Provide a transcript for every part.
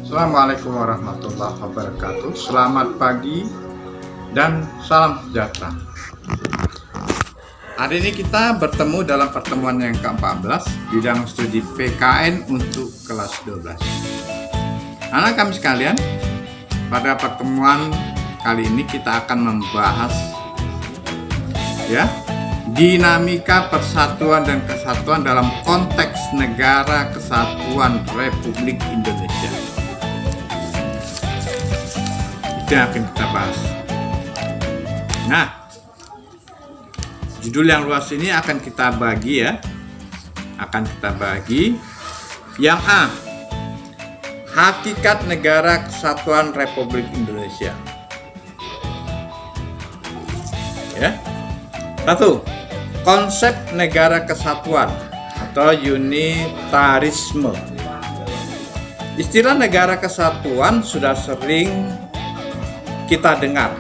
Assalamualaikum warahmatullahi wabarakatuh. Selamat pagi dan salam sejahtera. Hari ini kita bertemu dalam pertemuan yang ke-14 bidang studi PKN untuk kelas 12. Anak kami sekalian, pada pertemuan kali ini kita akan membahas dinamika persatuan dan kesatuan dalam konteks Negara Kesatuan Republik Indonesia. Itu yang akan kita bahas. Nah, judul yang luas ini akan kita bagi Yang A, Hakikat Negara Kesatuan Republik Indonesia. Satu, konsep negara kesatuan atau unitarisme. Istilah negara kesatuan sudah sering kita dengar,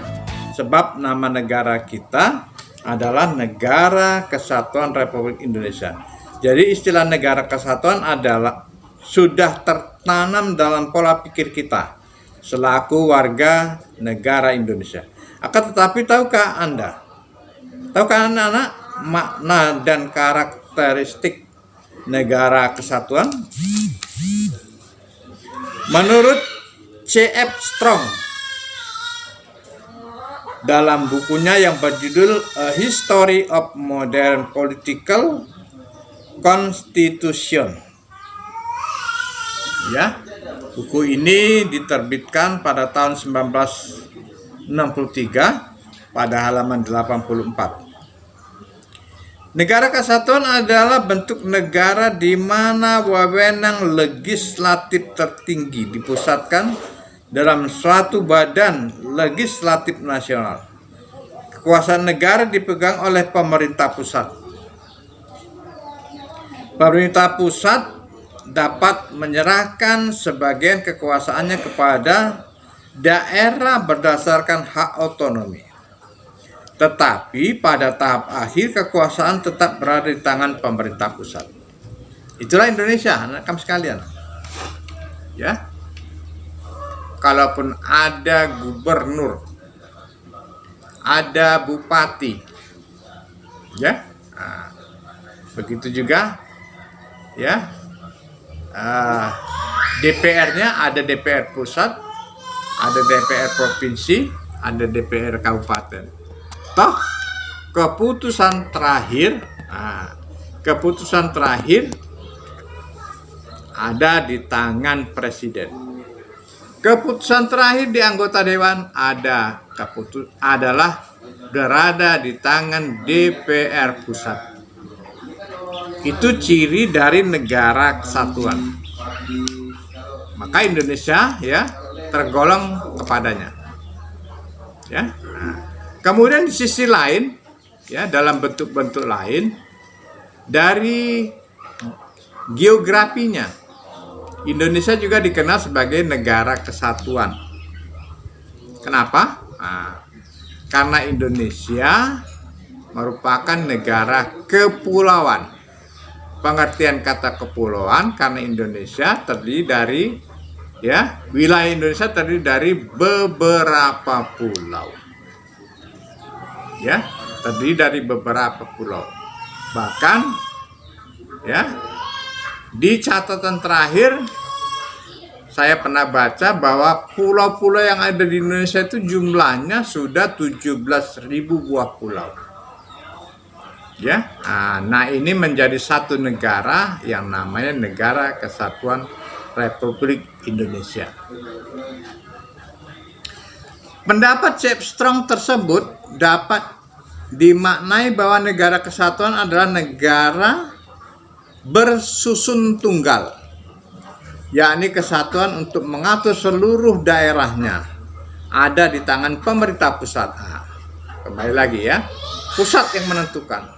sebab nama negara kita adalah Negara Kesatuan Republik Indonesia. Jadi istilah negara kesatuan sudah tertanam dalam pola pikir kita selaku warga negara Indonesia. Akan tetapi tahukah anak-anak makna dan karakteristik negara kesatuan? Menurut C.F. Strong dalam bukunya yang berjudul A History of Modern Political Constitution. Buku ini diterbitkan pada tahun 1963 pada halaman 84. Negara kesatuan adalah bentuk negara di mana wewenang legislatif tertinggi dipusatkan dalam suatu badan legislatif nasional. Kekuasaan negara dipegang oleh pemerintah pusat. Pemerintah pusat dapat menyerahkan sebagian kekuasaannya kepada daerah berdasarkan hak otonomi. Tetapi pada tahap akhir kekuasaan tetap berada di tangan pemerintah pusat. Itulah Indonesia, anak kami sekalian. Kalaupun ada gubernur, ada bupati, begitu juga, DPR-nya ada DPR pusat, ada DPR provinsi, ada DPR kabupaten. Toh keputusan terakhir ada di tangan presiden. Keputusan terakhir di anggota dewan adalah berada di tangan DPR pusat. Itu ciri dari negara kesatuan. Maka Indonesia tergolong kepadanya. Kemudian di sisi lain, dalam bentuk-bentuk lain, dari geografinya, Indonesia juga dikenal sebagai negara kesatuan. Kenapa? Karena Indonesia merupakan negara kepulauan. Pengertian kata kepulauan, karena Indonesia terdiri dari wilayah Indonesia terdiri dari beberapa pulau. Terdiri dari beberapa pulau. Bahkan di catatan terakhir saya pernah baca bahwa pulau-pulau yang ada di Indonesia itu jumlahnya sudah 17.000 buah pulau. Nah ini menjadi satu negara yang namanya Negara Kesatuan Republik Indonesia. Pendapat C.F. Strong tersebut dapat dimaknai bahwa negara kesatuan adalah negara bersusun tunggal, yakni kesatuan untuk mengatur seluruh daerahnya ada di tangan pemerintah pusat. Kembali lagi pusat yang menentukan.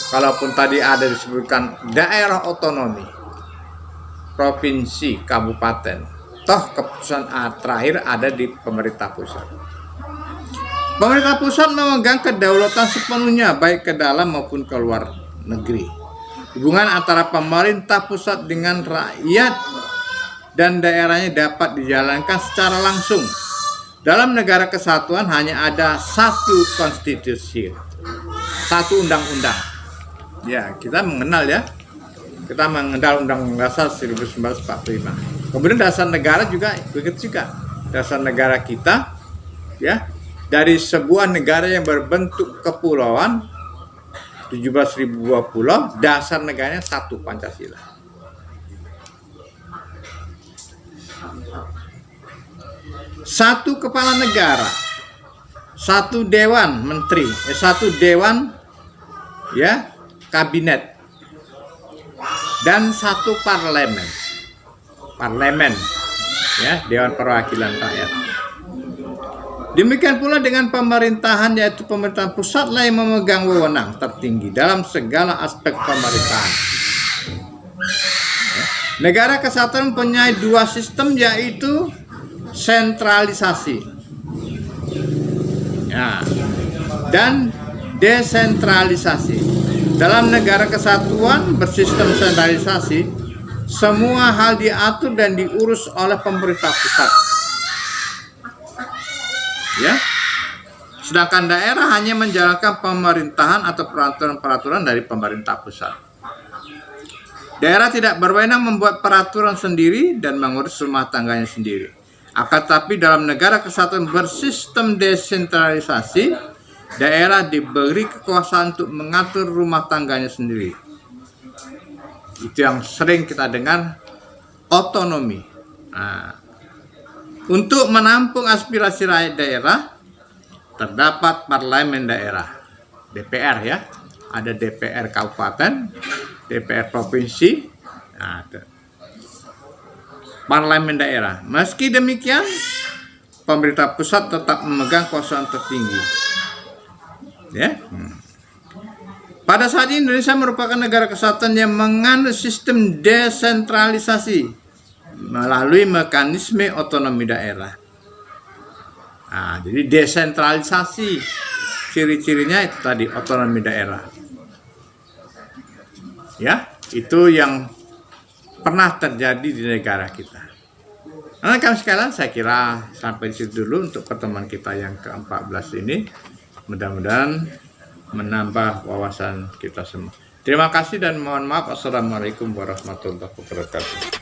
Kalaupun tadi ada disebutkan daerah otonomi, provinsi, kabupaten, toh keputusan terakhir ada di pemerintah pusat. Pemerintah pusat memegang kedaulatan sepenuhnya baik ke dalam maupun ke luar negeri. Hubungan antara pemerintah pusat dengan rakyat dan daerahnya dapat dijalankan secara langsung. Dalam negara kesatuan hanya ada satu konstitusi, satu undang-undang. Ya, kita mengenal ya. Kita mengenal Undang-Undang Dasar 1945. Kemudian dasar negara juga begitu juga. Dasar negara kita ya, dari sebuah negara yang berbentuk kepulauan 17.000 buah pulau, dasar negaranya satu, Pancasila. Satu kepala negara, satu dewan menteri, satu dewan ya kabinet, dan satu parlemen ya, Dewan Perwakilan Rakyat. Demikian pula dengan pemerintahan, yaitu pemerintahan pusatlah yang memegang wewenang tertinggi dalam segala aspek pemerintahan. Negara kesatuan mempunyai dua sistem, yaitu sentralisasi ya, dan desentralisasi. Dalam negara kesatuan bersistem sentralisasi, semua hal diatur dan diurus oleh pemerintah pusat. Ya. Sedangkan daerah hanya menjalankan pemerintahan atau peraturan-peraturan dari pemerintah pusat. Daerah tidak berwenang membuat peraturan sendiri dan mengurus rumah tangganya sendiri. Akan tetapi dalam negara kesatuan bersistem desentralisasi, daerah diberi kekuasaan untuk mengatur rumah tangganya sendiri. Itu yang sering kita dengar, otonomi. Nah, untuk menampung aspirasi rakyat daerah, terdapat parlemen daerah, DPR ya. Ada DPR kabupaten, DPR provinsi, nah, parlemen daerah. Meski demikian, pemerintah pusat tetap memegang kekuasaan tertinggi. Ya. Pada saat ini Indonesia merupakan negara kesatuan yang menganut sistem desentralisasi melalui mekanisme otonomi daerah. Nah, jadi desentralisasi ciri-cirinya itu tadi, otonomi daerah. Ya, itu yang pernah terjadi di negara kita. Nah, kami sekalian, saya kira sampai di situ dulu untuk pertemuan kita yang ke-14 ini. Mudah-mudahan menambah wawasan kita semua. Terima kasih dan mohon maaf. Assalamualaikum warahmatullahi wabarakatuh.